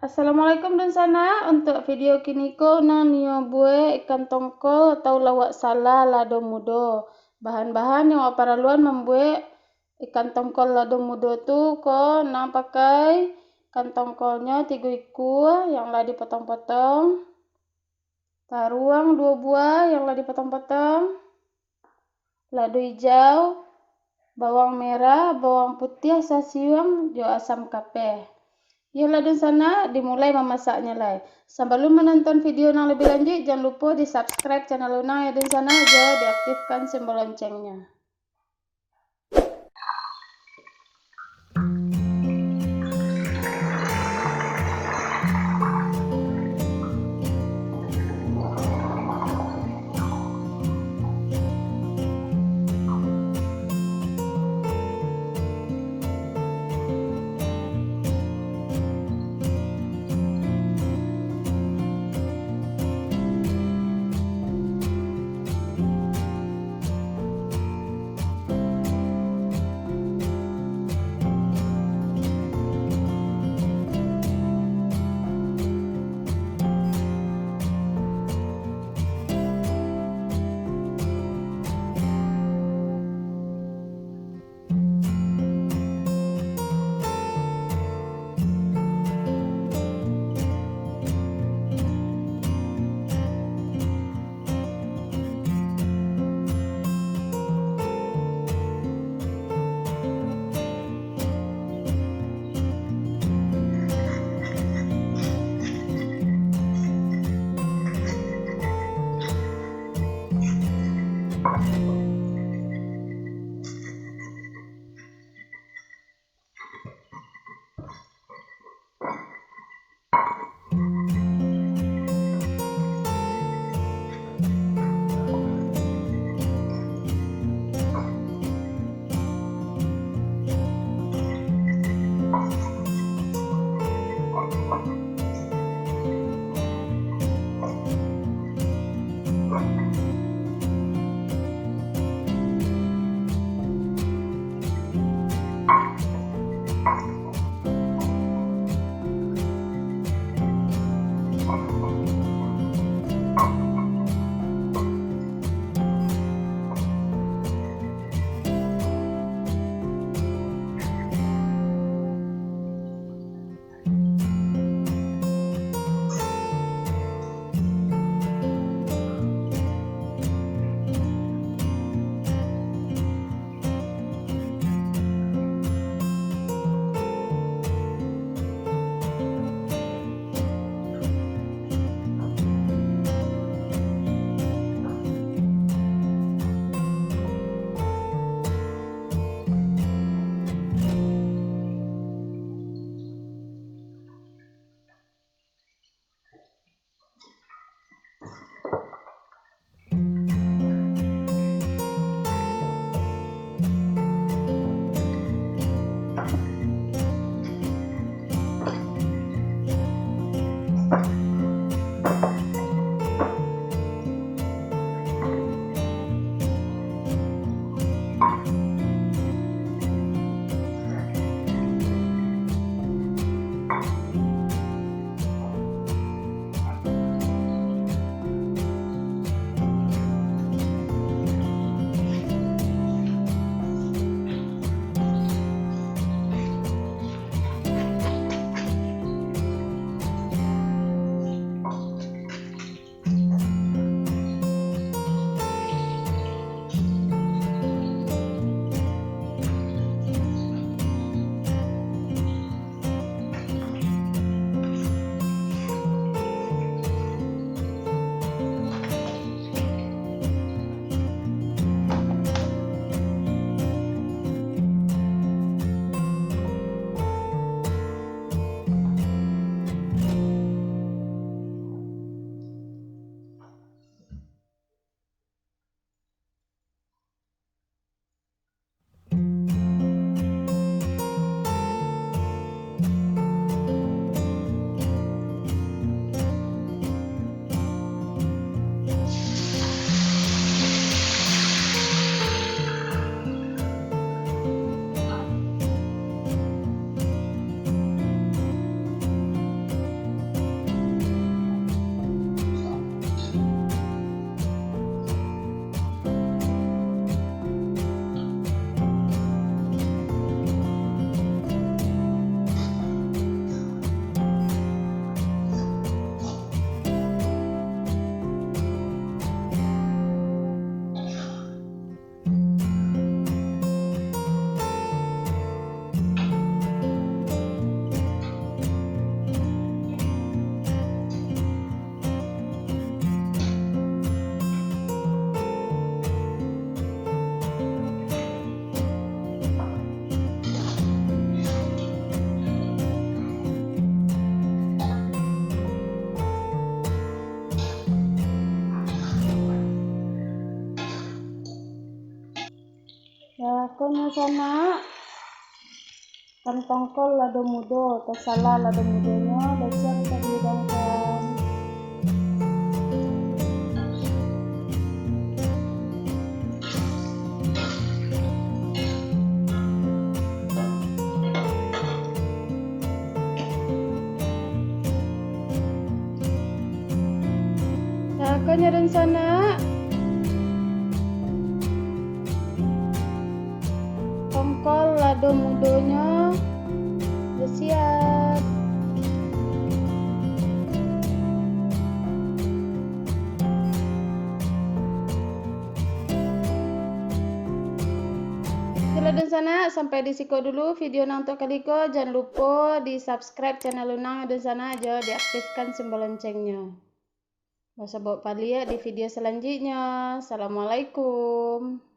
Assalamualaikum dan sana. Untuk video kini ko nang nio bue ikan tongkol atau lawak sala lado mudo. Bahan-bahan yang operaluan membuat ikan tongkol lado mudo tu ko nang pakai ikan tongkolnya 3 ekor yang lah dipotong-potong. Taruang 2 buah yang lah dipotong-potong. Lado hijau, bawang merah, bawang putih, sasiung, jo asam kapeh. Yolah dan sana dimulai memasaknya lah. Sebelum menonton video yang lebih lanjut, jangan lupa di subscribe channel Luna ya dan sana aja diaktifkan simbol loncengnya. Takonya sana kan tongkol lado mudo, tersalah lado mudonya, udah siap kita dihidangkan. Takonya dan sana tongkol lado mudonya udah siap. Oke dan sana sampai di siko dulu video nang untuk kaliko. Jangan lupa di subscribe channel Lunang dan sana aja diaktifkan simbol loncengnya. Masa bawa palia di video selanjutnya. Assalamualaikum.